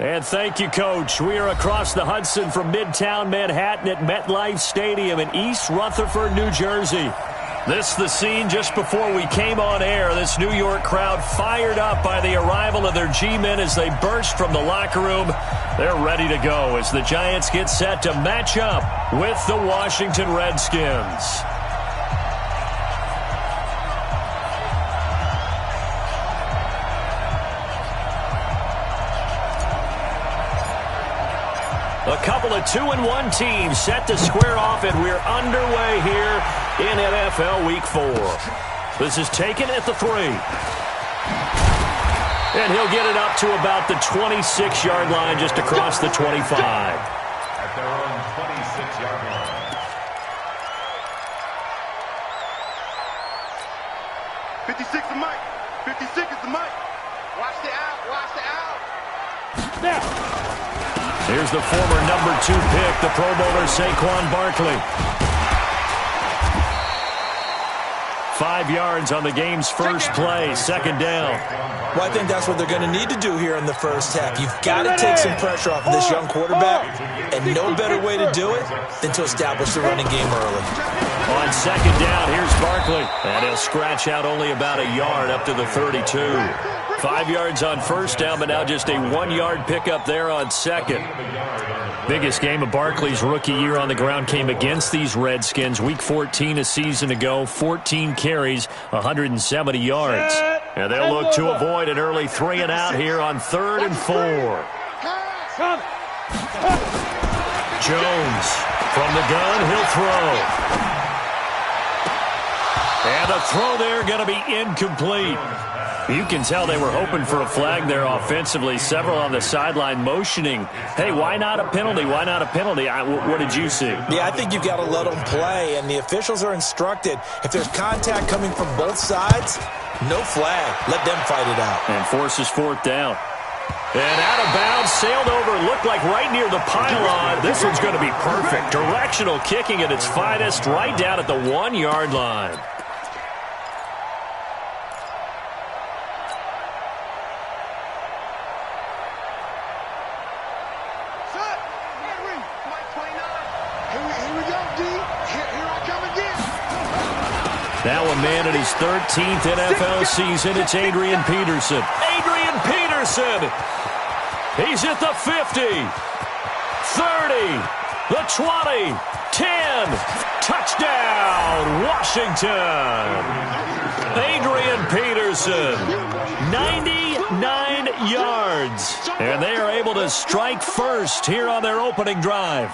And thank you, Coach. We are across the Hudson from Midtown Manhattan at MetLife Stadium in East Rutherford, New Jersey. This is the scene just before we came on air. This New York crowd fired up by the arrival of their G-men as they burst from the locker room. They're ready to go as the Giants get set to match up with the Washington Redskins. A couple of 2-1 teams set to square off, and we're underway here in NFL Week 4. This is taken at the 3. And he'll get it up to about the 26-yard line, just across the 25. At their own 26-yard line. 56 is Mike. 56 is the Mike. Watch the out. Watch the out. Now. Here's the former number 2 pick, the Pro Bowler Saquon Barkley. 5 yards on the game's first play, second down. Well, I think that's what they're going to need to do here in the first half. You've got to take some pressure off of this young quarterback, and no better way to do it than to establish the running game early. On second down, here's Barkley. And he'll scratch out only about a yard up to the 32. 5 yards on first down, but now just a 1-yard pickup there on second. Biggest game of Barkley's rookie year on the ground came against these Redskins. Week 14 a season ago, 14 carries, 170 yards. And they'll look to avoid an early 3-and-out here on 3rd and 4. Jones from the gun, he'll throw. And the throw there going to be incomplete. You can tell they were hoping for a flag there offensively. Several on the sideline motioning, hey, why not a penalty? Why not a penalty? What did you see? Yeah, I think you've got to let them play, and the officials are instructed. If there's contact coming from both sides, no flag. Let them fight it out. And forces 4th down. And out of bounds, sailed over, looked like right near the pylon. This one's going to be perfect. Directional kicking at its finest, right down at the 1-yard line. Now a man in his 13th NFL season, it's Adrian Peterson. Adrian Peterson! He's at the 50, 30, the 20, 10. Touchdown, Washington! Adrian Peterson, 99 yards. And they are able to strike first here on their opening drive.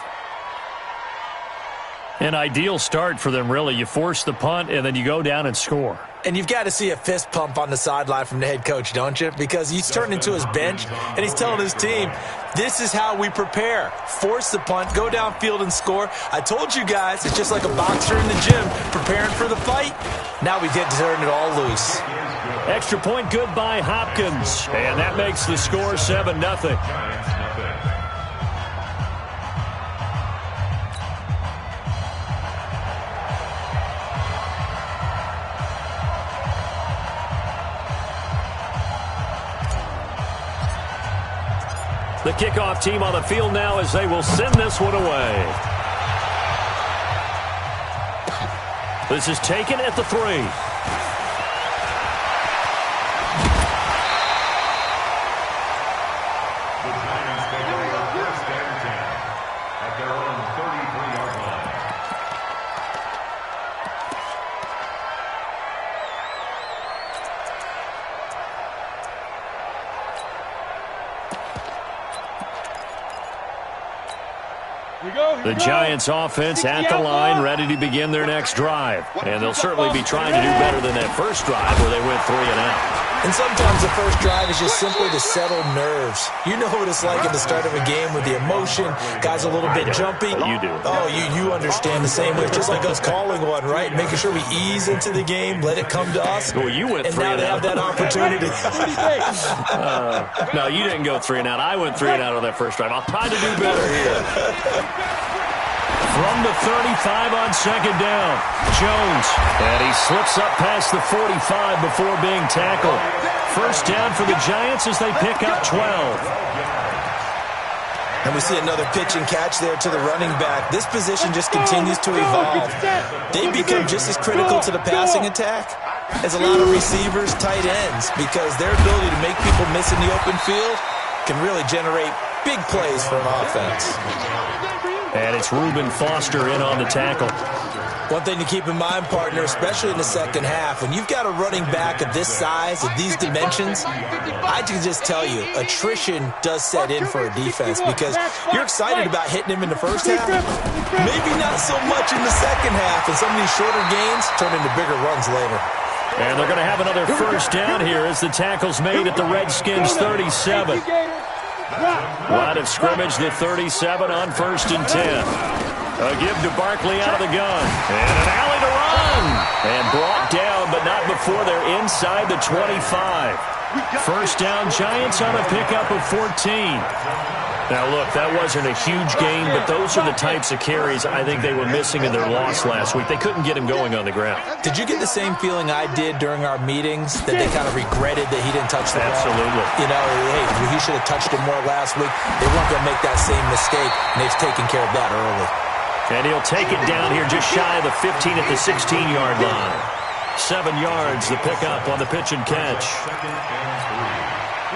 An ideal start for them, really. You force the punt, and then you go down and score. And you've got to see a fist pump on the sideline from the head coach, don't you? Because he's turned into his bench, and he's telling his team, this is how we prepare. Force the punt, go downfield and score. I told you guys, it's just like a boxer in the gym preparing for the fight. Now we get to turn it all loose. Extra point good by Hopkins, and that makes the score 7-0. The kickoff team on the field now as they will send this one away. This is taken at the 3. The Giants take over first and 10 at their own 33-yard line. The Giants offense at the line, ready to begin their next drive. And they'll certainly be trying to do better than that first drive where they went 3-and-out. And sometimes the first drive is just simply to settle nerves. You know what it's like at the start of a game with the emotion. Guys a little bit jumpy. You do. Oh, you understand the same way. It's just like us calling one, right? Making sure we ease into the game, let it come to us. Well, you went 3-and-out. And now they have that opportunity. No, you didn't go 3-and-out. I went 3-and-out on that first drive. I'll try to do better here. From the 35 on second down, Jones. And he slips up past the 45 before being tackled. First down for the Giants as they pick up 12. And we see another pitch and catch there to the running back. This position just continues to evolve. They become just as critical to the passing attack as a lot of receivers, tight ends, because their ability to make people miss in the open field can really generate big plays for an offense. And it's Reuben Foster in on the tackle. One thing to keep in mind, partner, especially in the second half, when you've got a running back of this size, of these dimensions, I can just tell you, attrition does set in for a defense because you're excited about hitting him in the first half, maybe not so much in the second half, and some of these shorter gains turn into bigger runs later. And they're going to have another first down here as the tackle's made at the Redskins' 37. Line of scrimmage, the 37 on 1st and 10. A give to Barkley out of the gun. And an alley to run. And brought down, but not before they're inside the 25. First down, Giants on a pickup of 14. Now, look, that wasn't a huge gain, but those are the types of carries I think they were missing in their loss last week. They couldn't get him going on the ground. Did you get the same feeling I did during our meetings, that they kind of regretted that he didn't touch the ball? Absolutely. You know, hey, he should have touched him more last week. They weren't going to make that same mistake, and they've taken care of that early. And he'll take it down here just shy of the 15 at the 16-yard line. 7 yards, the pickup on the pitch and catch.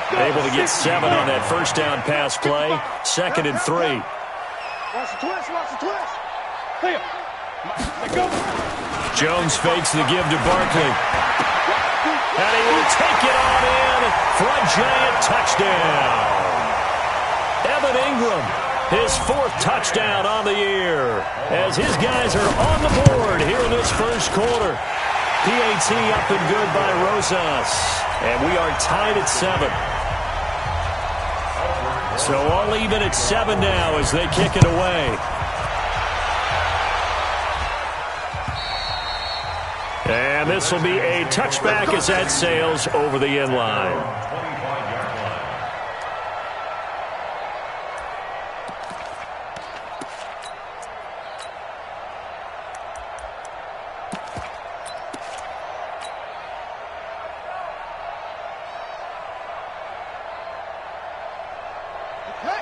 Able to get 7 on that first down pass play. 2nd and 3. Watch the twist, watch the twist. Here. Let go. Jones fakes the give to Barkley. And he will take it on in for a giant touchdown. Evan Ingram, his 4th touchdown on the year, as his guys are on the board here in this first quarter. PAT up and good by Rosas. And we are tied at 7. So all even at 7 now as they kick it away. And this will be a touchback as that sails over the end line.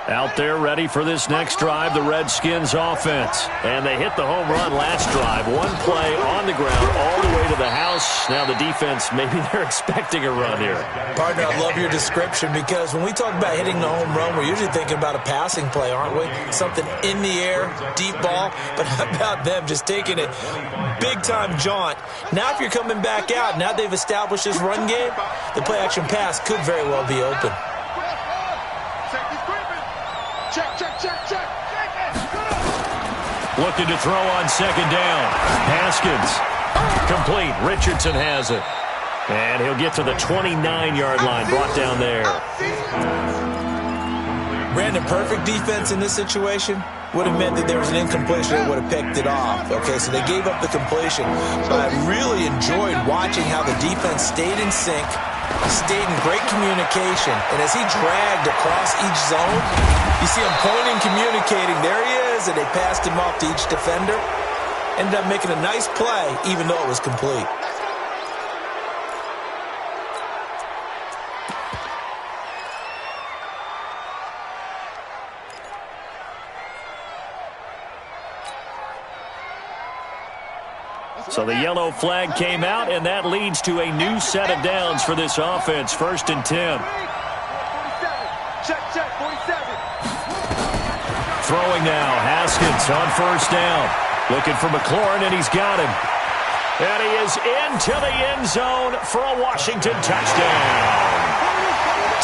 Out there ready for this next drive, the Redskins offense. And they hit the home run last drive. 1 play on the ground all the way to the house. Now the defense, maybe they're expecting a run here. Partner, I love your description because when we talk about hitting the home run, we're usually thinking about a passing play, aren't we? Something in the air, deep ball. But how about them just taking it big-time jaunt? Now if you're coming back out, now they've established this run game, the play-action pass could very well be open. Looking to throw on 2nd down. Haskins. Complete. Richardson has it. And he'll get to the 29-yard line. Brought down there. Brandon, perfect defense in this situation would have meant that there was an incompletion that would have picked it off. Okay, so they gave up the completion. But I really enjoyed watching how the defense stayed in sync, stayed in great communication. And as he dragged across each zone, you see him pointing, communicating. There he is, and they passed him off to each defender. Ended up making a nice play, even though it was complete. So the yellow flag came out, and that leads to a new set of downs for this offense. 1st and 10. 47. Check, 47. Throwing now, Haskins on 1st down. Looking for McLaurin, and he's got him. And he is into the end zone for a Washington touchdown.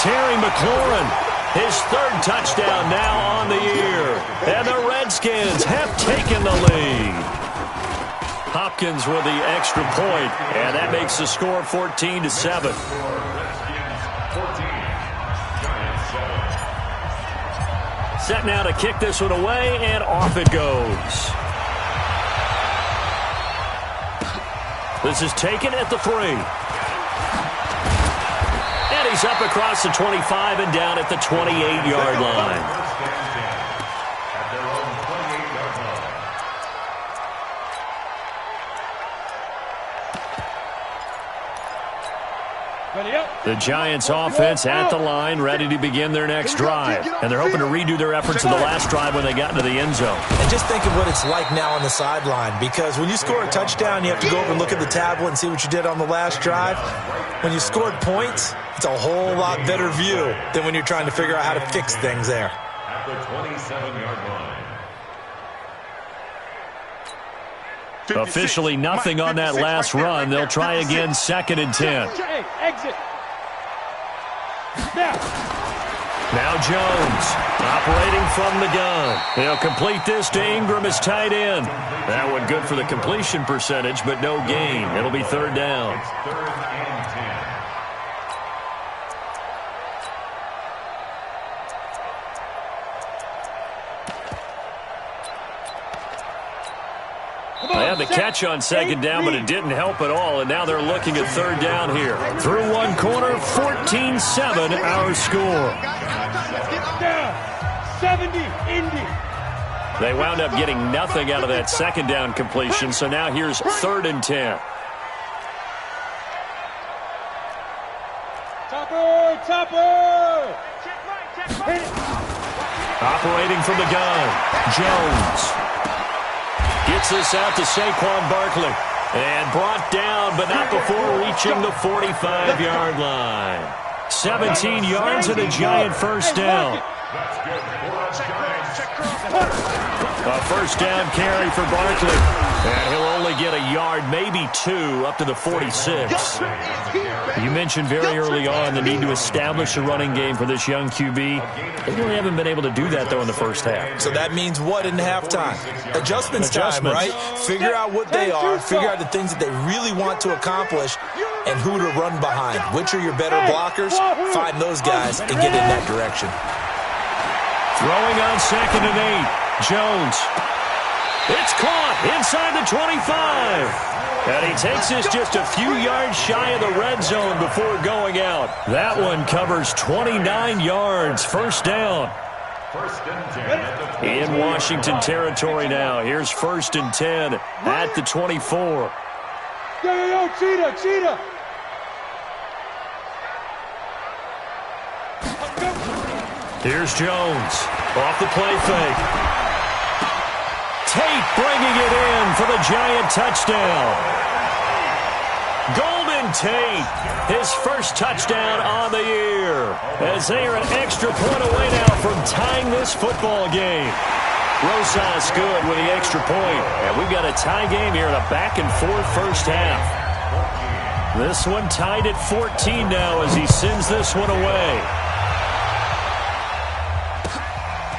Terry McLaurin, his 3rd touchdown now on the year. And the Redskins have taken the lead. Hopkins with the extra point, and that makes the score 14-7. Set now to kick this one away, and off it goes. This is taken at the 3. And he's up across the 25 and down at the 28-yard line. Ready up. The Giants offense at the line, ready to begin their next drive. And they're hoping to redo their efforts of the last drive when they got into the end zone. And just think of what it's like now on the sideline, because when you score a touchdown, you have to go over and look at the tablet and see what you did on the last drive. When you scored points, it's a whole lot better view than when you're trying to figure out how to fix things there. At the 27-yard line. Officially nothing on that last run. They'll try again, 2nd and 10. Exit. Now Jones, operating from the gun. He'll complete this to Ingram as tight end. That one good for the completion percentage, but no gain. It'll be 3rd down. It's 3rd and 10. They had the catch on 2nd down, but it didn't help at all, and now they're looking at 3rd down here. Through one corner, 14-7 our score. 70, Indy. They wound up getting nothing out of that 2nd down completion, so now here's 3rd and 10. Topper! Operating from the gun, Jones. Gets this out to Saquon Barkley. And brought down, but not before reaching the 45-yard line. 17 yards and a Giant first down. That's good for us, Giants. A first down carry for Barkley. And he'll only get a yard, maybe 2, up to the 46. You mentioned very early on the need to establish a running game for this young QB. They really haven't been able to do that, though, in the first half. So that means what in halftime? Adjustments time, right? Figure out what they are, figure out the things that they really want to accomplish, and who to run behind. Which are your better blockers? Find those guys and get in that direction. Throwing on 2nd and 8. Jones. It's caught inside the 25. And he takes this just a few yards shy of the red zone before going out. That one covers 29 yards. First down. 1st and 10. In Washington territory now. Here's 1st and 10 at the 24. Yo, cheetah. Here's Jones. Off the play fake. Tate bringing it in for the Giant touchdown. Golden Tate, his first touchdown on the year. As they are an extra point away now from tying this football game. Rosas good with the extra point. And we've got a tie game here in a back-and-forth first half. This one tied at 14 now as he sends this one away.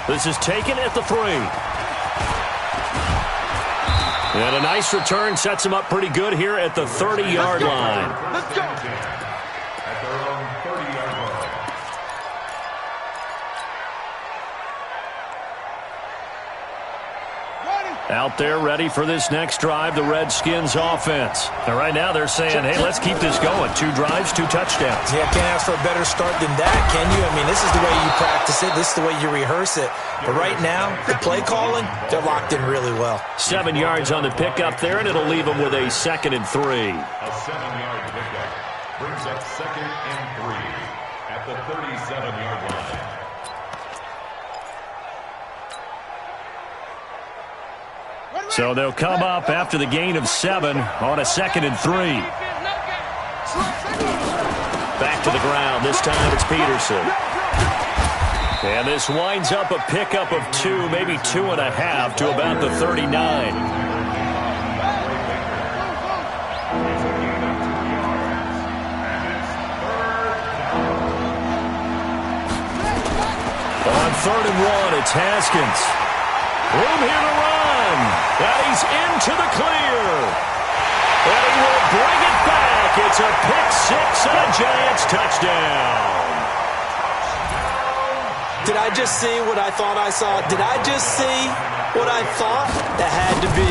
This is taken at the 3. And a nice return sets him up pretty good here at the 30-yard line. Let's go. At their own 30-yard line. Out there ready for this next drive, the Redskins offense. And right now they're saying, hey, let's keep this going. 2 drives, 2 touchdowns. Yeah, can't ask for a better start than that, can you? I mean, this is the way you practice it. This is the way you rehearse it. But right now, the play calling, they're locked in really well. 7 yards on the pickup there, and it'll leave them with a 2nd and 3. A 7-yard pickup brings up 2nd and 3 at the 37-yard line. So they'll come up after the gain of 7 on a 2nd and 3. Back to the ground. This time it's Peterson. And this winds up a pickup of 2, maybe 2.5 to about the 39. On 3rd and 1, it's Haskins. Room here to run. And he's into the clear. And he will bring it back. It's a pick 6 and a Giants touchdown. Did I just see what I thought I saw? Did I just see what I thought? That had to be.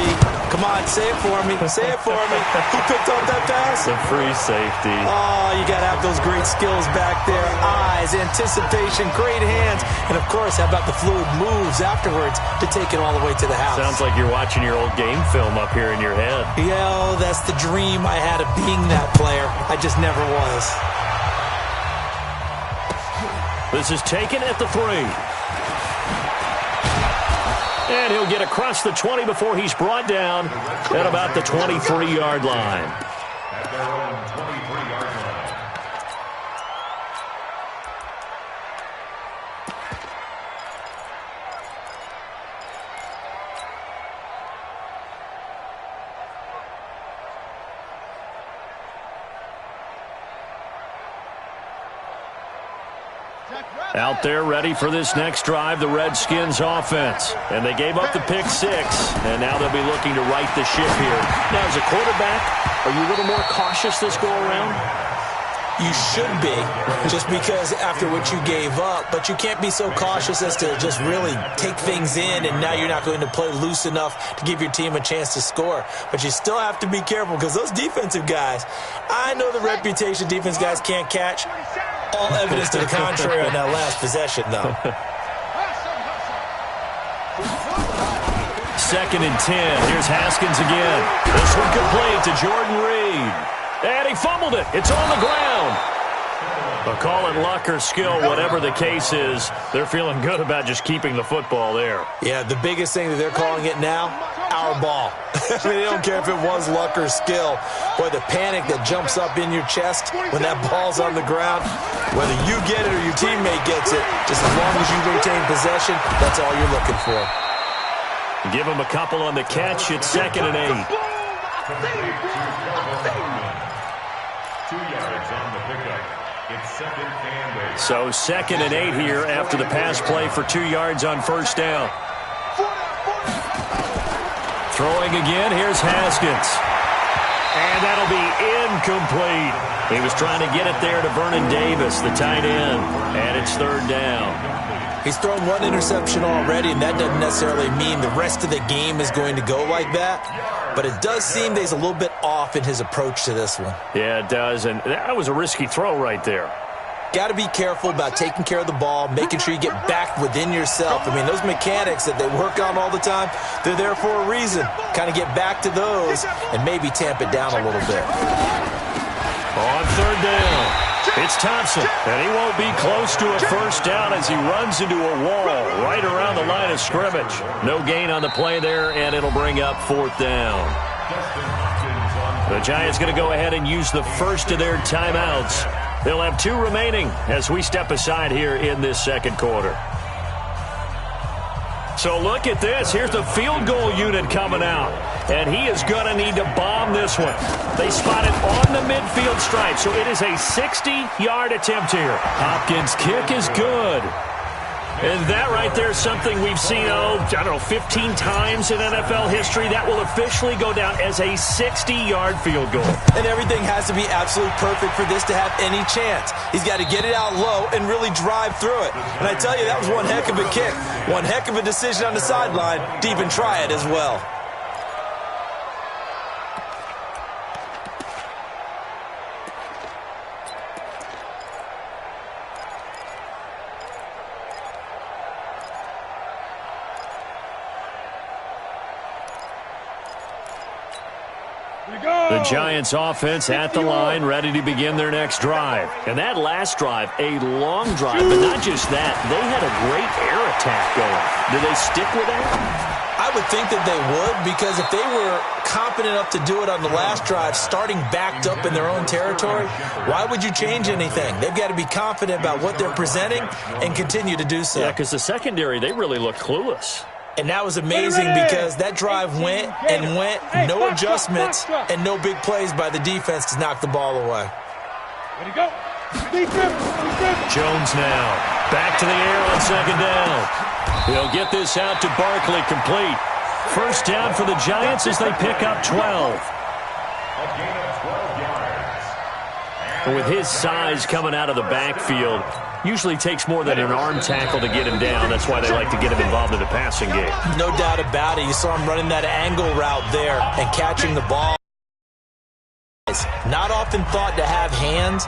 Come on, say it for me. Say it for me. Who picked up that pass? The free safety. Oh, you got to have those great skills back there. Eyes, anticipation, great hands. And, of course, how about the fluid moves afterwards to take it all the way to the house? Sounds like you're watching your old game film up here in your head. Yeah, that's the dream I had of being that player. I just never was. This is taken at the 3. And he'll get across the 20 before he's brought down at about the 23-yard line. At their own 23-yard line. Out there ready for this next drive, the Redskins offense. And they gave up the pick 6, and now they'll be looking to right the ship here. Now, as a quarterback, are you a little more cautious this go-around? You should be, just because after what you gave up, but you can't be so cautious as to just really take things in, and now you're not going to play loose enough to give your team a chance to score. But you still have to be careful, because those defensive guys, I know the reputation defense guys can't catch. All evidence to the contrary on that last possession, though. 2nd and 10. Here's Haskins again. This one complete to Jordan Reed. And he fumbled it. It's on the ground. But call it luck or skill, whatever the case is, they're feeling good about just keeping the football there. Yeah, the biggest thing that they're calling it now, our ball. I mean, they don't care if it was luck or skill. Boy, the panic that jumps up in your chest when that ball's on the ground, whether you get it or your teammate gets it, just as long as you retain possession, that's all you're looking for. Give him a couple on the catch. It's 2nd and 8. 2 yards on the pickup. It's 2nd and 8. So 2nd and 8 here after the pass play for 2 yards on first down. Throwing again, here's Haskins. And that'll be incomplete. He was trying to get it there to Vernon Davis, the tight end. And it's 3rd down. He's thrown 1 interception already, and that doesn't necessarily mean the rest of the game is going to go like that. But it does seem that he's a little bit off in his approach to this one. Yeah, it does, and that was a risky throw right there. Got to be careful about taking care of the ball, making sure you get back within yourself. I mean, those mechanics that they work on all the time, they're there for a reason. Kind of get back to those and maybe tamp it down a little bit. On 3rd down. It's Thompson, and he won't be close to a first down as he runs into a wall right around the line of scrimmage. No gain on the play there, and it'll bring up 4th down. The Giants going to go ahead and use the first of their timeouts. They'll have 2 remaining as we step aside here in this 2nd quarter. So look at this. Here's the field goal unit coming out. And he is going to need to bomb this one. They spot it on the midfield stripe, so it is a 60-yard attempt here. Hopkins' kick is good. And that right there is something we've seen, 15 times in NFL history. That will officially go down as a 60-yard field goal. And everything has to be absolutely perfect for this to have any chance. He's got to get it out low and really drive through it. And I tell you, that was one heck of a kick. One heck of a decision on the sideline to even try it as well. The Giants offense at the line, ready to begin their next drive. And that last drive, a long drive, but not just that. They had a great air attack going. Do they stick with that? I would think that they would, because if they were confident enough to do it on the last drive, starting backed up in their own territory, why would you change anything? They've got to be confident about what they're presenting and continue to do so. Yeah, because the secondary, they really look clueless. And that was amazing because that drive went and went, no adjustments, and no big plays by the defense to knock the ball away. Ready, go. Jones now. Back to the air on 2nd down. He'll get this out to Barkley, complete. First down for the Giants as they pick up 12. A gain of 12 yards. With his size coming out of the backfield, usually takes more than an arm tackle to get him down. That's why they like to get him involved in the passing game. No doubt about it. You saw him running that angle route there and catching the ball. Not often thought to have hands,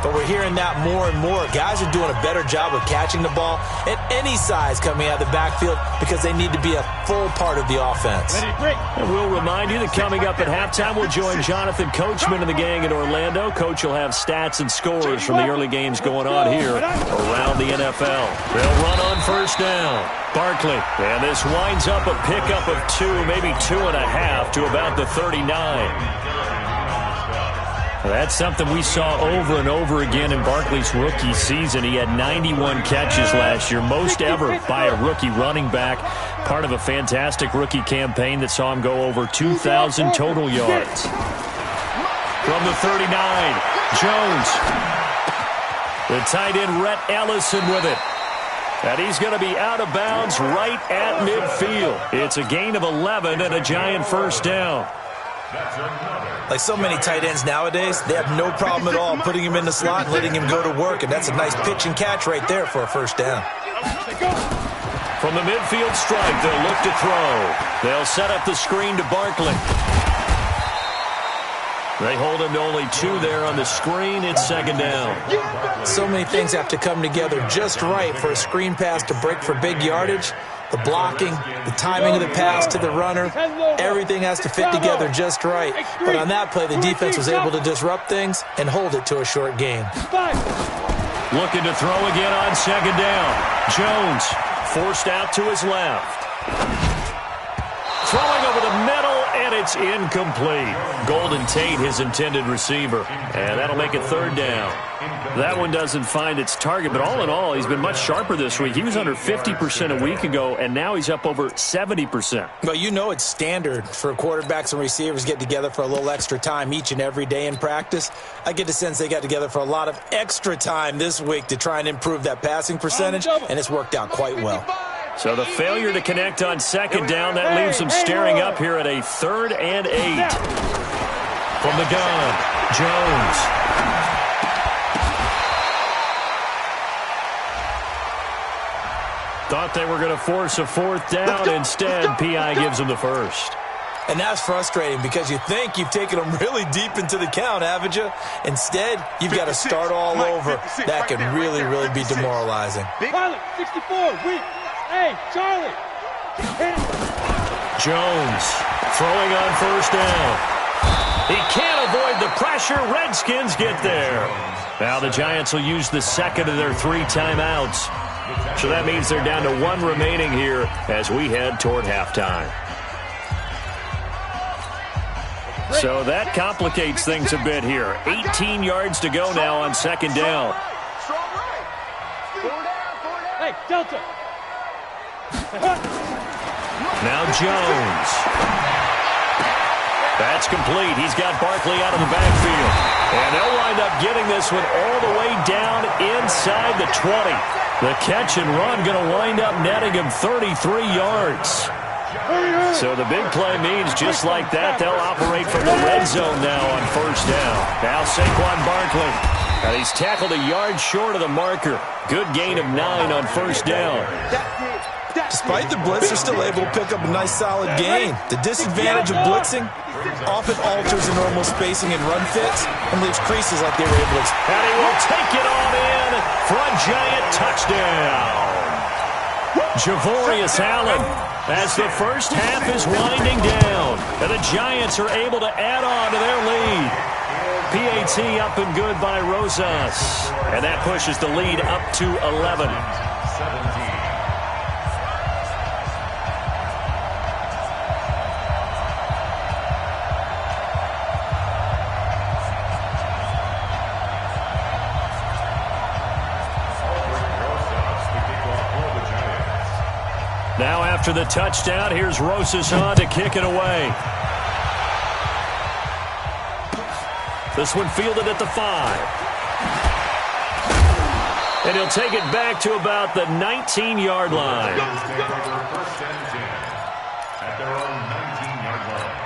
but we're hearing that more and more. Guys are doing a better job of catching the ball at any size coming out of the backfield because they need to be a full part of the offense. And we'll remind you that coming up at halftime, we'll join Jonathan Coachman and the gang in Orlando. Coach will have stats and scores from the early games going on here around the NFL. They'll run on first down. Barkley, and this winds up a pickup of 2, maybe 2.5 to about the 39. That's something we saw over and over again in Barkley's rookie season. He had 91 catches last year, most ever by a rookie running back, part of a fantastic rookie campaign that saw him go over 2,000 total yards. From the 39, Jones. The tight end, Rhett Ellison, with it. And he's going to be out of bounds right at midfield. It's a gain of 11 and a Giant first down. Like so many tight ends nowadays, they have no problem at all putting him in the slot and letting him go to work. And that's a nice pitch and catch right there for a first down. From the midfield stripe, they'll look to throw. They'll set up the screen to Barkley. They hold him to only 2 there on the screen. It's second down. So many things have to come together just right for a screen pass to break for big yardage. The blocking, the timing of the pass to the runner, everything has to fit together just right. But on that play, the defense was able to disrupt things and hold it to a short gain. Looking to throw again on second down. Jones forced out to his left. Throwing over the middle, and it's incomplete. Golden Tate, his intended receiver. And that'll make it third down. That one doesn't find its target, but all in all, he's been much sharper this week. He was under 50% a week ago, and now he's up over 70%. Well, you know it's standard for quarterbacks and receivers get together for a little extra time each and every day in practice. I get the sense they got together for a lot of extra time this week to try and improve that passing percentage, and it's worked out quite well. So the failure to connect on second down, that leaves him staring up here at a 3rd and 8. From the gun, Jones. Thought they were going to force a 4th down. Instead, P.I. gives him the first. And that's frustrating because you think you've taken them really deep into the count, haven't you? Instead, you've got to start all over. That can really, really be demoralizing. Pilot, 64, weak. Hey, Charlie. Jones throwing on first down. He can't avoid the pressure. Redskins get there. Now the Giants will use the second of their 3 timeouts. So that means they're down to 1 remaining here as we head toward halftime. So that complicates things a bit here. 18 yards to go now on second down. Hey, Delta. Now Jones. That's complete. He's got Barkley out of the backfield. And they'll wind up getting this one all the way down inside the 20. The catch and run going to wind up netting him 33 yards. So the big play means just like that, they'll operate from the red zone now on first down. Now Saquon Barkley. And he's tackled a yard short of the marker. Good gain of 9 on first down. Despite the blitz, they're still able to pick up a nice solid gain. The disadvantage of blitzing often alters the normal spacing and run fits and leaves creases like they were able to. And he will take it on in for a Giant touchdown. Javorius Allen as the first half is winding down. And the Giants are able to add on to their lead. PAT up and good by Rosas. And that pushes the lead up to 11. Now after the touchdown, here's Rosas on to kick it away. This one fielded at the 5. And he'll take it back to about the 19-yard line. At their own 19-yard line.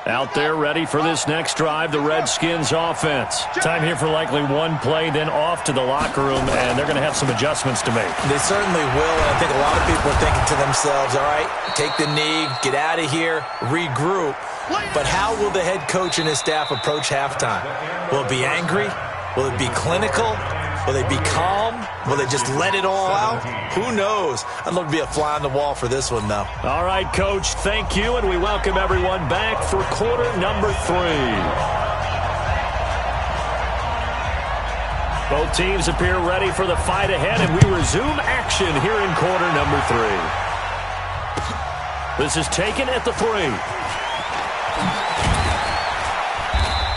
Out there ready for this next drive, the Redskins offense. Time here for likely one play, then off to the locker room, and they're going to have some adjustments to make. They certainly will, and I think a lot of people are thinking to themselves, all right, take the knee, get out of here, regroup. But how will the head coach and his staff approach halftime? Will it be angry? Will it be clinical? Will they be calm? Will they just let it all out? Who knows? I'd love to be a fly on the wall for this one, though. All right, Coach, thank you, and we welcome everyone back for quarter number 3. Both teams appear ready for the fight ahead, and we resume action here in quarter number 3. This is taken at the 3.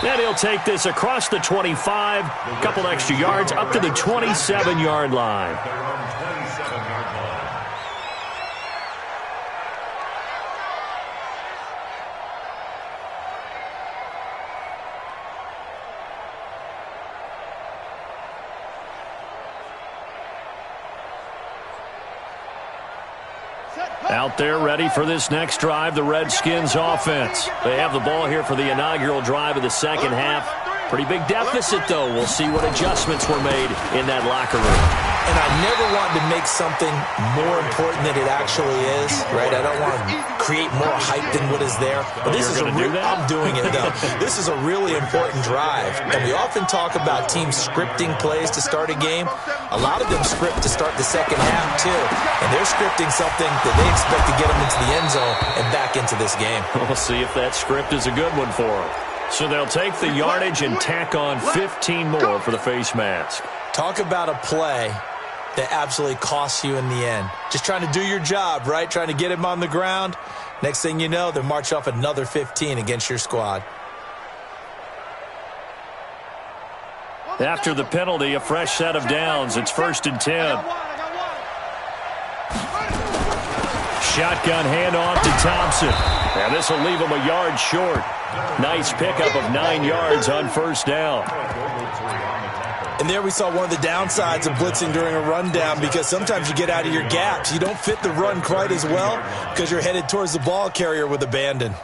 And he'll take this across the 25, a couple extra yards, up to the 27-yard line. Out there ready for this next drive, the Redskins offense. They have the ball here for the inaugural drive of the second half. Pretty big deficit, though. We'll see what adjustments were made in that locker room. And I never wanted to make something more important than it actually is, right? I don't want to create more hype than what is there. But this is I'm doing it, though. This is a really important drive. And we often talk about teams scripting plays to start a game. A lot of them script to start the second half, too. And they're scripting something that they expect to get them into the end zone and back into this game. We'll see if that script is a good one for them. So they'll take the yardage and tack on 15 more for the face mask. Talk about a play that absolutely costs you in the end. Just trying to do your job, right? Trying to get him on the ground. Next thing you know, they march off another 15 against your squad. After the penalty, a fresh set of downs. It's 1st and 10. Shotgun handoff to Thompson. And this will leave him a yard short. Nice pickup of 9 yards on 1st down. And there we saw one of the downsides of blitzing during a rundown, because sometimes you get out of your gaps. You don't fit the run quite as well because you're headed towards the ball carrier with abandon.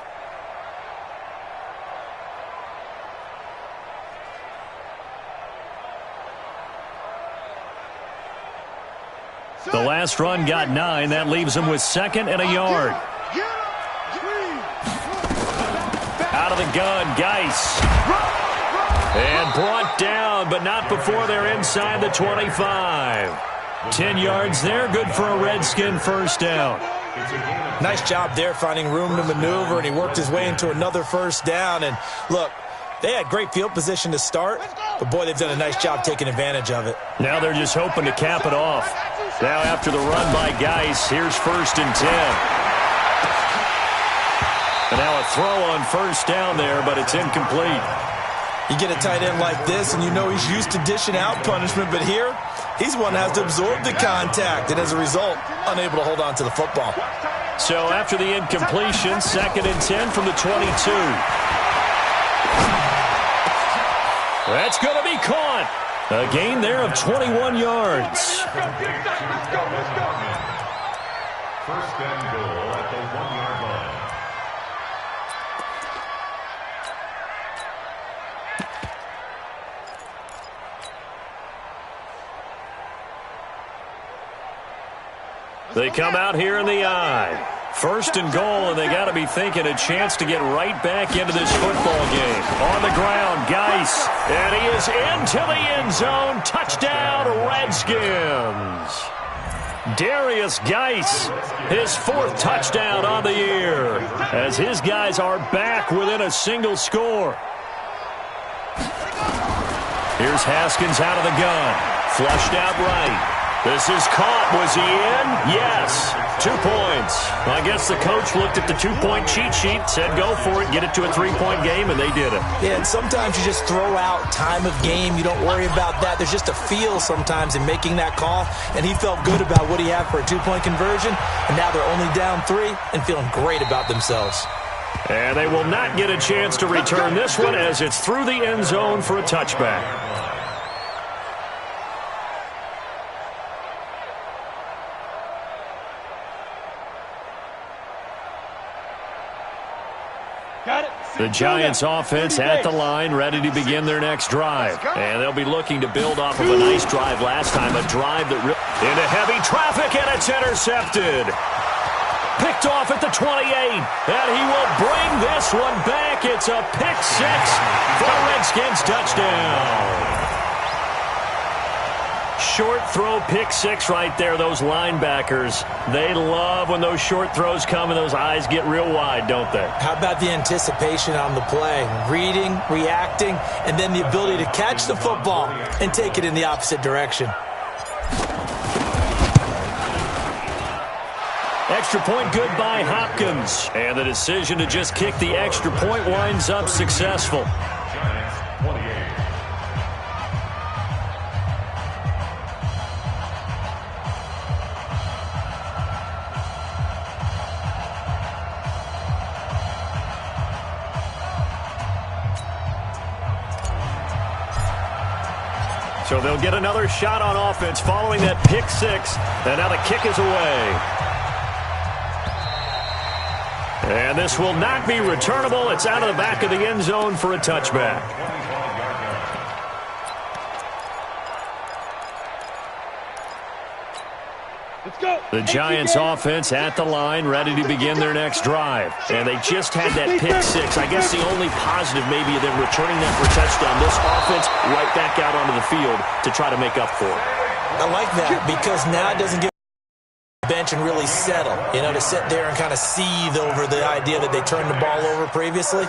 The last run got 9. That leaves him with 2nd and a yard. Out of the gun, Geis. And brought down, but not before they're inside the 25. 10 yards there, good for a Redskin 1st down. Nice job there finding room to maneuver, and he worked his way into another 1st down. And look, they had great field position to start, but boy, they've done a nice job taking advantage of it. Now they're just hoping to cap it off. Now after the run by Geis, here's 1st and 10. And now a throw on 1st down there, but it's incomplete. You get a tight end like this, and you know he's used to dishing out punishment, but here, he's one that has to absorb the contact, and as a result, unable to hold on to the football. So after the incompletion, 2nd and 10 from the 22. That's going to be caught. A gain there of 21 yards. 1st and goal at the 1-yard line. They come out here in the eye. 1st and goal, and they got to be thinking a chance to get right back into this football game. On the ground, Geis, and he is into the end zone. Touchdown, Redskins. Darius Geis, his 4th touchdown on the year, as his guys are back within a single score. Here's Haskins out of the gun, flushed out right. This is caught. Was he in? Yes. 2 points. I guess the coach looked at the 2-point cheat sheet, said go for it, get it to a 3-point game, and they did it. Yeah, and sometimes you just throw out time of game. You don't worry about that. There's just a feel sometimes in making that call, and he felt good about what he had for a 2-point conversion, and now they're only down 3 and feeling great about themselves. And they will not get a chance to return this one as it's through the end zone for a touchback. Got it. The Giants offense at the line, ready to begin their next drive. And they'll be looking to build off of a nice drive last time, a drive that into heavy traffic, and it's intercepted. Picked off at the 28, and he will bring this one back. It's a pick six for the Redskins touchdown. Short throw pick six right there. Those linebackers, they love when those short throws come and those eyes get real wide, don't they? How about the anticipation on the play? Reading, reacting, and then the ability to catch the football and take it in the opposite direction. Extra point good by Hopkins. And the decision to just kick the extra point winds up successful. Giants 28. So they'll get another shot on offense following that pick six. And now the kick is away. And this will not be returnable. It's out of the back of the end zone for a touchback. Let's go. The Giants offense at the line, ready to begin their next drive. And they just had that pick six. I guess the only positive maybe of them returning that for a touchdown. This offense right back out onto the field to try to make up for it. I like that because now it doesn't give bench and really settle, to sit there and kind of seethe over the idea that they turned the ball over previously.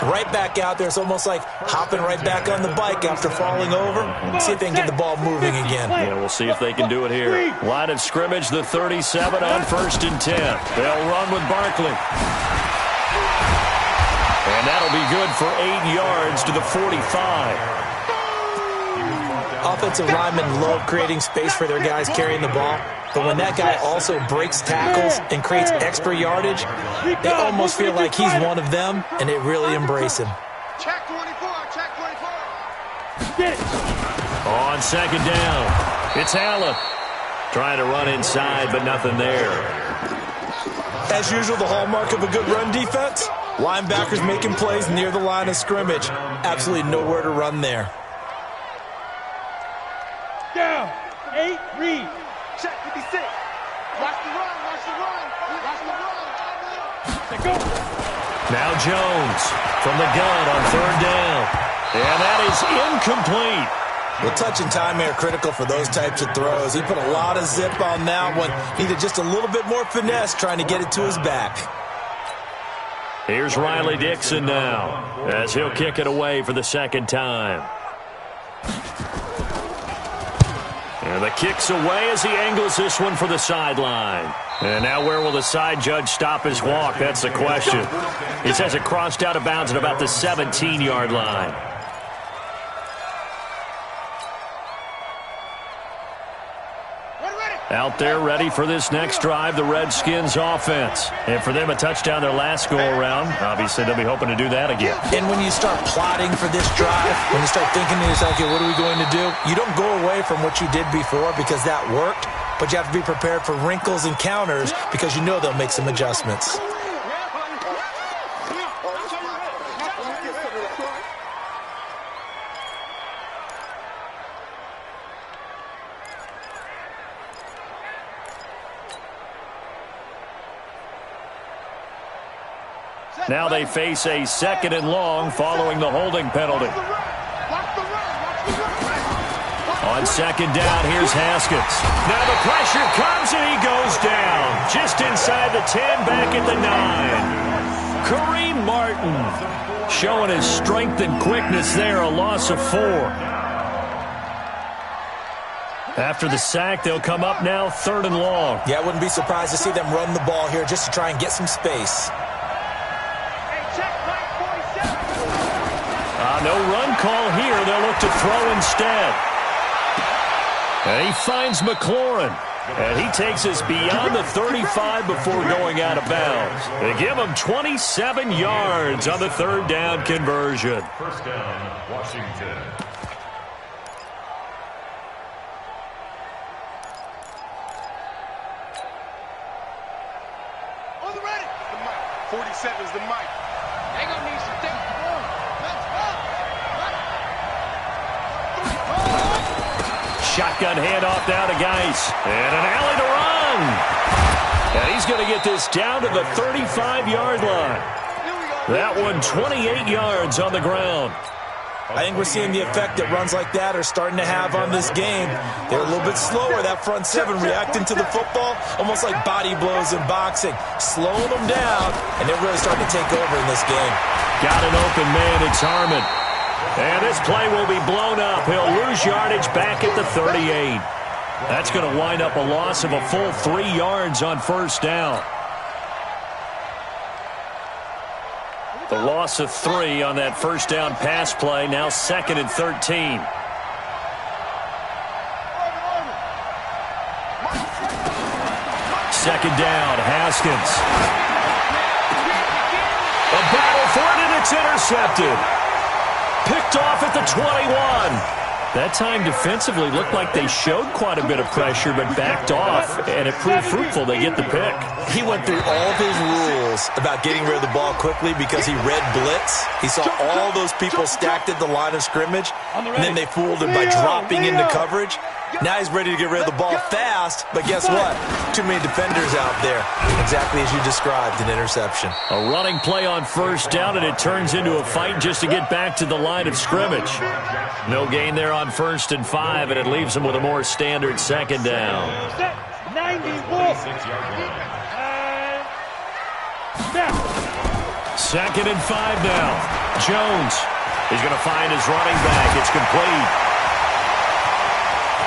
Right back out there. It's almost like hopping right back on the bike after falling over. See if they can get the ball moving again. Yeah, we'll see if they can do it here. Line of scrimmage, the 37 on 1st and 10. They'll run with Barkley. And that'll be good for 8 yards to the 45. Offensive linemen love creating space for their guys carrying the ball. But when that guy also breaks tackles and creates extra yardage, they almost feel like he's one of them, and they really embrace him. Check 24, check 24. Get it. On 2nd down, it's Allen. Trying to run inside, but nothing there. As usual, the hallmark of a good run defense, linebackers making plays near the line of scrimmage. Absolutely nowhere to run there. Down. 8, read. Check 56. Watch the run, watch the run, watch the run. Let's go. Now Jones from the gun on 3rd down. And that is incomplete. Well, touch and timing are critical for those types of throws. He put a lot of zip on that one. Needed just a little bit more finesse trying to get it to his back. Here's Riley Dixon now as he'll kick it away for the 2nd time. And the kick's away as he angles this one for the sideline. And now where will the side judge stop his walk? That's the question. He says it crossed out of bounds at about the 17-yard line. Out there ready for this next drive, the Redskins offense. And for them, a touchdown their last go-around. Obviously, they'll be hoping to do that again. And when you start plotting for this drive, when you start thinking to yourself, okay, what are we going to do? You don't go away from what you did before because that worked, but you have to be prepared for wrinkles and counters because you know they'll make some adjustments. Now they face a 2nd and long following the holding penalty. On 2nd down, here's Haskins. Now the pressure comes and he goes down. Just inside the 10, back at the 9. Kareem Martin showing his strength and quickness there, a loss of 4. After the sack, they'll come up now 3rd and long. Yeah, I wouldn't be surprised to see them run the ball here just to try and get some space. No run call here. They'll look to throw instead. And he finds McLaurin. And he takes us beyond the 35 before going out of bounds. They give him 27 yards on the 3rd down conversion. 1st down, Washington. On the ready. The mic. 47 is the mic. Shotgun handoff down to Geis. And an alley to run. And he's going to get this down to the 35-yard line. That one 28 yards on the ground. I think we're seeing the effect that runs like that are starting to have on this game. They're a little bit slower, that front seven, reacting to the football, almost like body blows in boxing. Slowing them down, and they're really starting to take over in this game. Got an open man, it's Harmon. And this play will be blown up. He'll lose yardage back at the 38. That's going to wind up a loss of a full 3 yards on first down. The loss of 3 on that first down pass play, now 2nd and 13. Second down, Haskins. A battle for it, and it's intercepted. Picked off at the 21. That time defensively looked like they showed quite a bit of pressure, but backed off, and it proved fruitful. They get the pick. He went through all of his rules about getting rid of the ball quickly because he read blitz. He saw all those people stacked at the line of scrimmage, and then they fooled him by dropping into coverage. Now he's ready to get rid of the ball fast, but guess what? Too many defenders out there. Exactly as you described, an interception. A running play on first down, and it turns into a fight just to get back to the line of scrimmage. No gain there on 1st and 5, and it leaves them with a more standard second down. 94. Second and 5 now. Jones is going to find his running back. It's complete.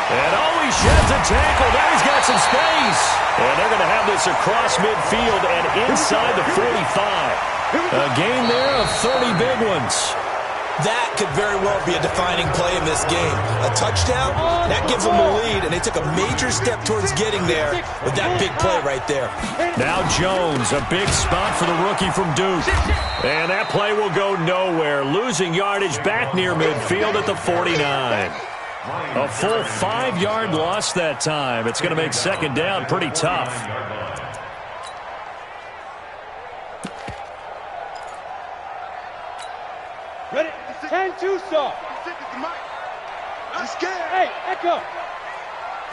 And he sheds a tackle. Now he's got some space. And they're going to have this across midfield and inside the 45. A gain there of 30 big ones. That could very well be a defining play in this game. A touchdown, that gives them a lead, and they took a major step towards getting there with that big play right there. Now Jones, a big spot for the rookie from Duke. And that play will go nowhere, losing yardage back near midfield at the 49. A full 5-yard loss that time. It's going to make second down pretty tough. Ready? 10-2 stop. Hey, Echo.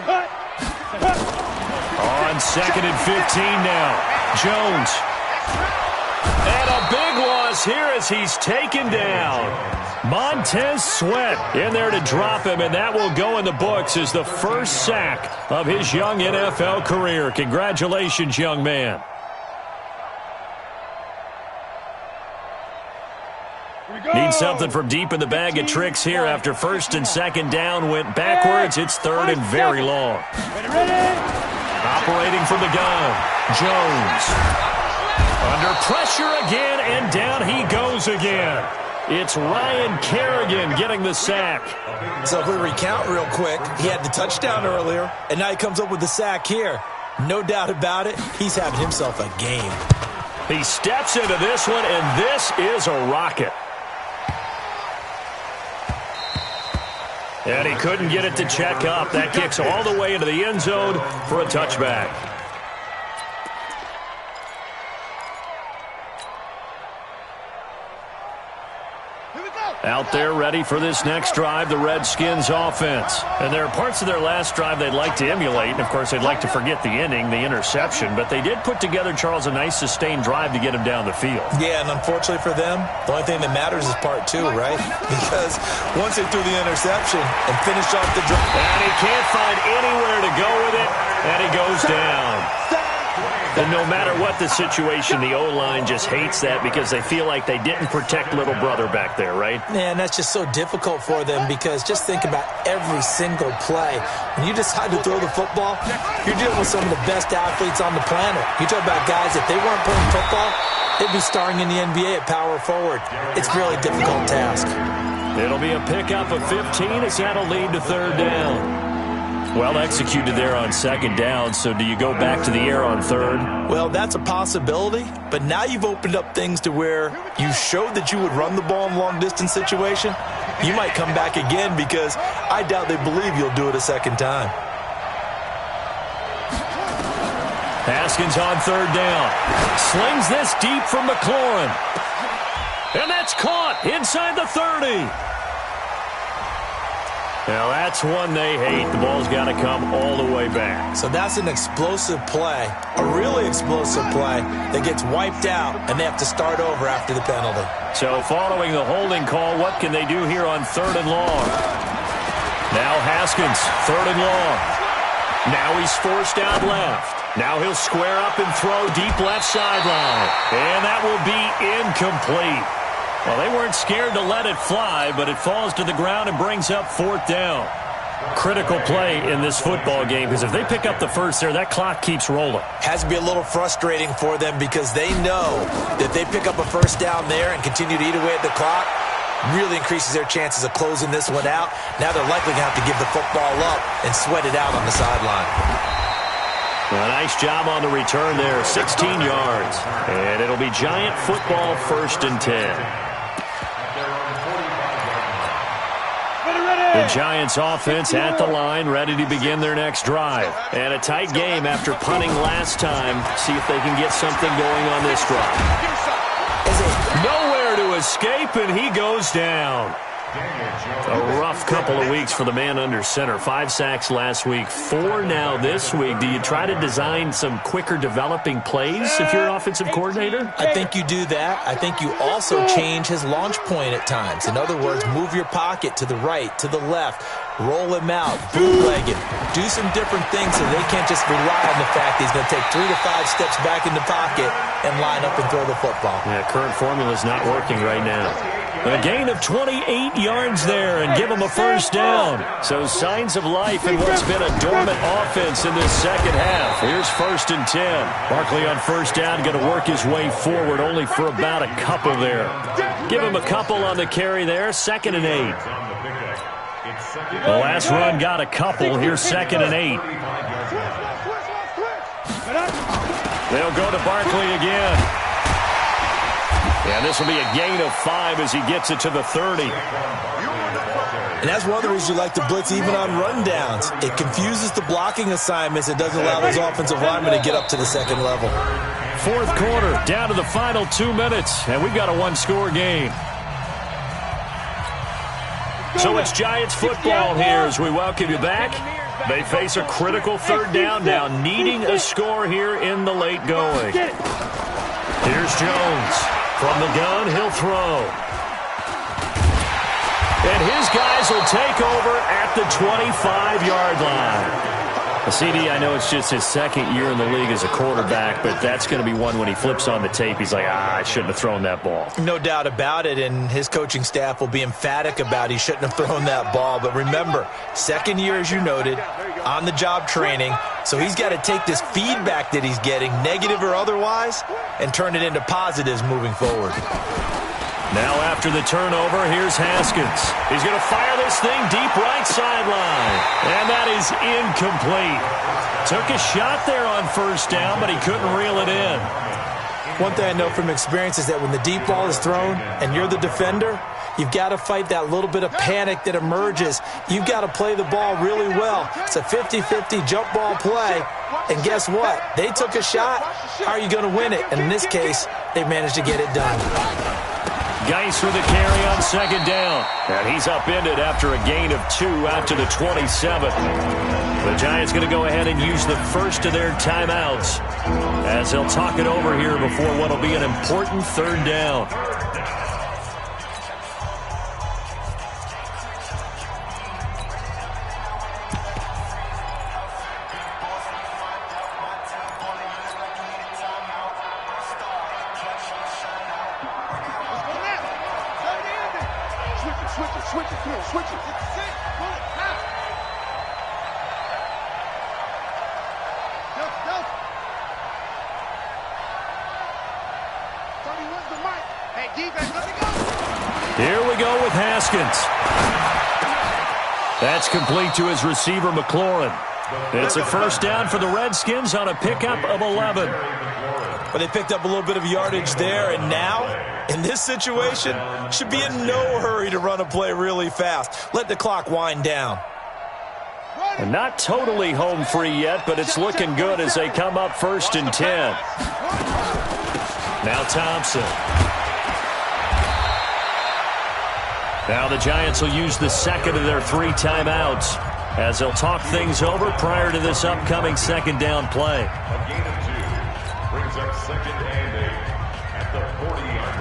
Cut. On 2nd and 15 now. Jones. And a big loss here as he's taken down. Montez Sweat in there to drop him, and that will go in the books as the first sack of his young NFL career. Congratulations, young man. Need something from deep in the bag of tricks here after 1st and 2nd down went backwards. It's 3rd and very long. Operating from the gun, Jones. Under pressure again, and down he goes again. It's Ryan Kerrigan getting the sack. So if we recount real quick, he had the touchdown earlier, and now he comes up with the sack here. No doubt about it, he's having himself a game. He steps into this one, and this is a rocket. And he couldn't get it to check up. That kicks all the way into the end zone for a touchback. Out there ready for this next drive, the Redskins offense. And there are parts of their last drive they'd like to emulate. And, of course, they'd like to forget the ending, the interception. But they did put together, Charles, a nice sustained drive to get him down the field. Yeah, and unfortunately for them, the only thing that matters is part 2, right? Because once they threw the interception and finished off the drive. And he can't find anywhere to go with it, and he goes down. And no matter what the situation, the O-line just hates that because they feel like they didn't protect little brother back there, right? Man, that's just so difficult for them because just think about every single play. When you decide to throw the football, you're dealing with some of the best athletes on the planet. You talk about guys, if they weren't playing football, they'd be starring in the NBA at power forward. It's a really difficult task. It'll be a pickup of 15 as that'll lead to 3rd down. Well executed there on 2nd down, so do you go back to the air on 3rd? Well, that's a possibility, but now you've opened up things to where you showed that you would run the ball in long-distance situation. You might come back again because I doubt they believe you'll do it a second time. Haskins on 3rd down. Slings this deep from McLaurin. And that's caught inside the 30. Now that's one they hate. The ball's got to come all the way back. So that's an explosive play, a really explosive play that gets wiped out, and they have to start over after the penalty. So following the holding call, what can they do here on 3rd and long? Now Haskins, 3rd and long. Now he's forced out left. Now he'll square up and throw deep left sideline. And that will be incomplete. Well, they weren't scared to let it fly, but it falls to the ground and brings up 4th down. Critical play in this football game, because if they pick up the first there, that clock keeps rolling. Has to be a little frustrating for them because they know that they pick up a first down there and continue to eat away at the clock, really increases their chances of closing this one out. Now they're likely going to have to give the football up and sweat it out on the sideline. A nice job on the return there, 16 yards. And it'll be Giant football, 1st and 10. The Giants offense at the line, ready to begin their next drive. And a tight game after punting last time. See if they can get something going on this drive. Nowhere to escape, and he goes down. A rough couple of weeks for the man under center. 5 sacks last week, 4 now this week. Do you try to design some quicker developing plays if you're an offensive coordinator? I think you do that. I think you also change his launch point at times. In other words, move your pocket to the right, to the left, roll him out, bootleg him. Do some different things so they can't just rely on the fact that he's going to take 3 to 5 steps back in the pocket and line up and throw the football. Yeah, current formula is not working right now. A gain of 28 yards there and give them a first down. So signs of life in what's been a dormant offense in this second half. Here's 1st and 10. Barkley on first down, going to work his way forward, only for about a couple there. Give him a couple on the carry there, 2nd and 8. The last run got a couple. Here's 2nd and 8. They'll go to Barkley again. And this will be a gain of 5 as he gets it to the 30. And that's one of the reasons you like to blitz even on rundowns. It confuses the blocking assignments. It doesn't allow those offensive linemen to get up to the second level. 4th quarter, down to the final 2 minutes, and we've got a 1-score game. So it's Giants football here as we welcome you back. They face a critical 3rd down now, needing a score here in the late going. Here's Jones. From the gun, he'll throw. And his guys will take over at the 25-yard line. CD, I know it's just his 2nd year in the league as a quarterback, but that's going to be one when he flips on the tape. He's like, I shouldn't have thrown that ball. No doubt about it, and his coaching staff will be emphatic about he shouldn't have thrown that ball. But remember, 2nd year, as you noted, on-the-job training, so he's got to take this feedback that he's getting, negative or otherwise, and turn it into positives moving forward. Now after the turnover, here's Haskins. He's going to fire this thing deep right sideline. And that is incomplete. Took a shot there on first down, but he couldn't reel it in. One thing I know from experience is that when the deep ball is thrown and you're the defender, you've got to fight that little bit of panic that emerges. You've got to play the ball really well. It's a 50-50 jump ball play. And guess what? They took a shot. How are you going to win it? And in this case, they managed to get it done. Geis with a carry on 2nd down. And he's upended after a gain of 2 out to the 27. The Giants going to go ahead and use the first of their timeouts as they'll talk it over here before what will be an important 3rd down. Here we go with Haskins. That's complete to his receiver, McLaurin. It's a first down for the Redskins on a pickup of 11. But they picked up a little bit of yardage there, and now, in this situation, should be in no hurry to run a play really fast. Let the clock wind down. And not totally home free yet, but it's looking good as they come up 1st and 10. Now Thompson. Now the Giants will use the second of their 3 timeouts as they'll talk things over prior to this upcoming second down play. A gain of 2 brings up 2nd and 8 at the 40-yard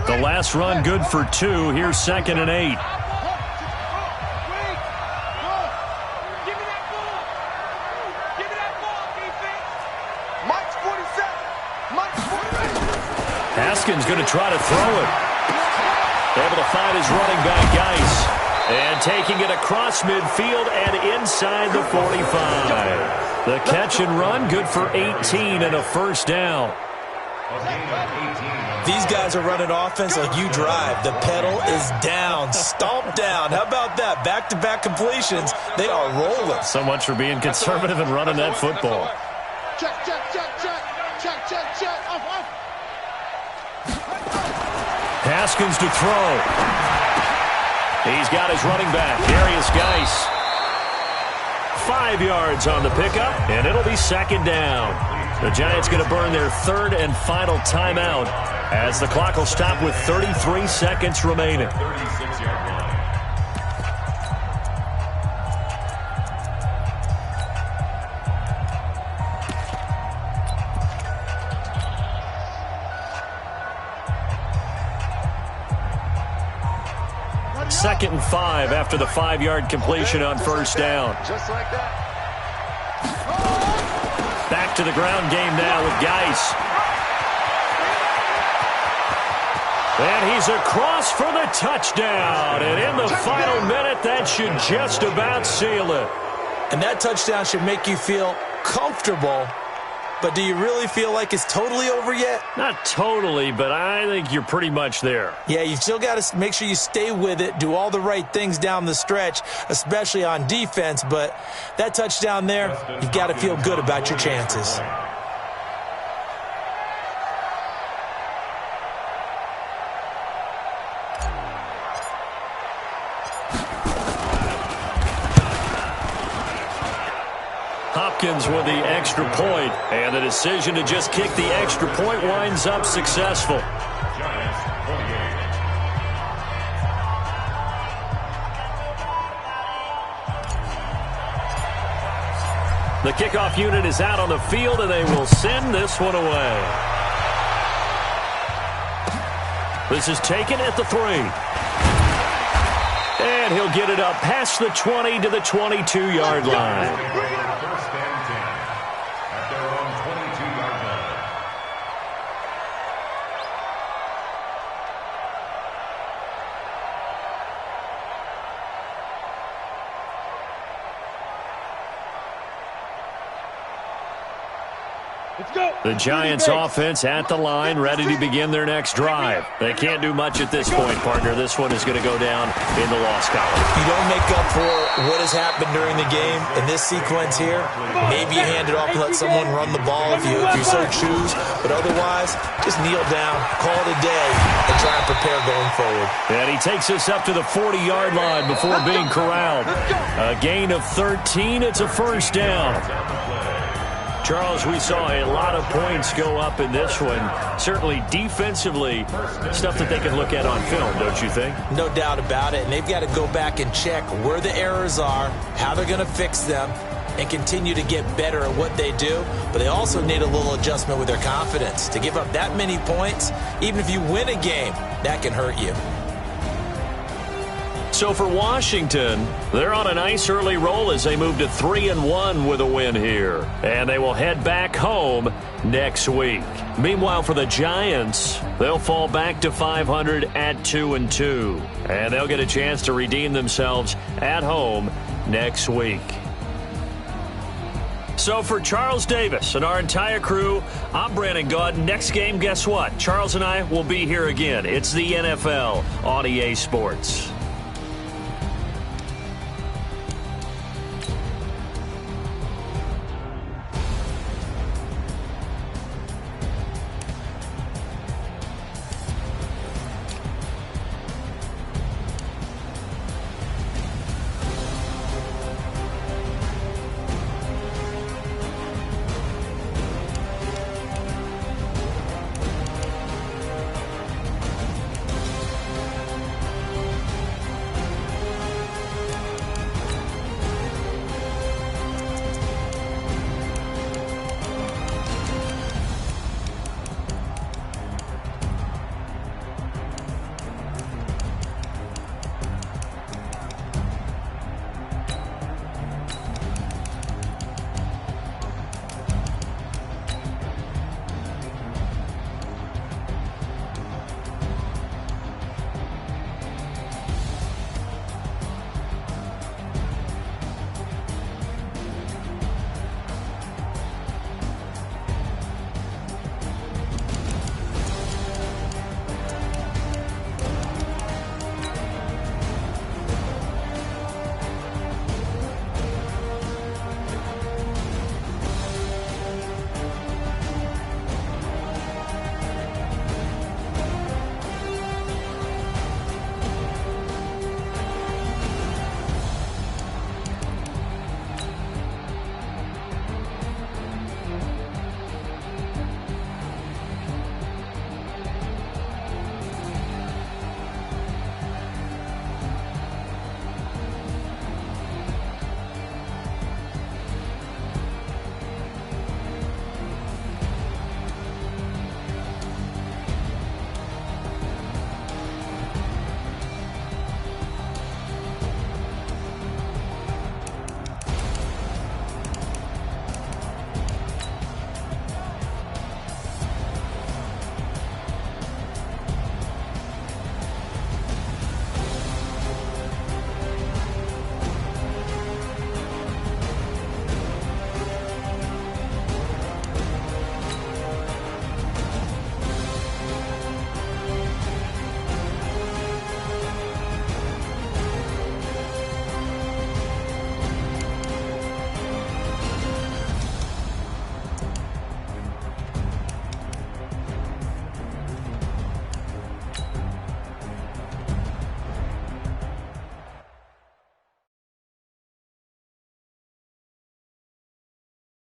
line. The last run good for 2. Here's 2nd and 8. Haskins going to try to throw it. Able to find his running back, Geis. And taking it across midfield and inside the 45. The catch and run good for 18 and a first down. These guys are running offense like you drive. The pedal is down, stomp down. How about that? Back-to-back completions. They are rolling. So much for being conservative and running that football. Check, check, check, check. Check, check, check. Off. Haskins to throw. He's got his running back, Darius Geis. 5 yards on the pickup, and it'll be 2nd down. The Giants going to burn their 3rd and final timeout as the clock will stop with 33 seconds remaining. 36-yard line. Second and 5 after the 5-yard completion on first down. Just like that. Back to the ground game now with Geis. And he's across for the touchdown. And in the final minute, that should just about seal it. And that touchdown should make you feel comfortable. But do you really feel like it's totally over yet? Not totally, but I think you're pretty much there. Yeah, you still got to make sure you stay with it, do all the right things down the stretch, especially on defense. But that touchdown there, you've got to feel good about your chances. Hopkins with the extra point, and the decision to just kick the extra point winds up successful. Giants 28. The kickoff unit is out on the field, and they will send this one away. This is taken at the 3. And he'll get it up past the 20 to the 22-yard line. First and 10 at their own 22-yard line. Let's go. The Giants offense at the line, ready to begin their next drive. They can't do much at this point, partner. This one is going to go down in the loss column. You don't make up for what has happened during the game in this sequence here. Maybe you hand it off and let someone run the ball if you so choose. But otherwise, just kneel down, call it a day, and try and prepare going forward. And he takes us up to the 40-yard line before being corralled. A gain of 13. It's a first down. Charles, we saw a lot of points go up in this one. Certainly defensively, stuff that they can look at on film, don't you think? No doubt about it. And they've got to go back and check where the errors are, how they're going to fix them, and continue to get better at what they do. But they also need a little adjustment with their confidence. To give up that many points, even if you win a game, that can hurt you. So for Washington, they're on a nice early roll as they move to 3-1 with a win here. And they will head back home next week. Meanwhile, for the Giants, they'll fall back to 500 at 2-2. And they'll get a chance to redeem themselves at home next week. So for Charles Davis and our entire crew, I'm Brandon Gaudin. Next game, guess what? Charles and I will be here again. It's the NFL on EA Sports.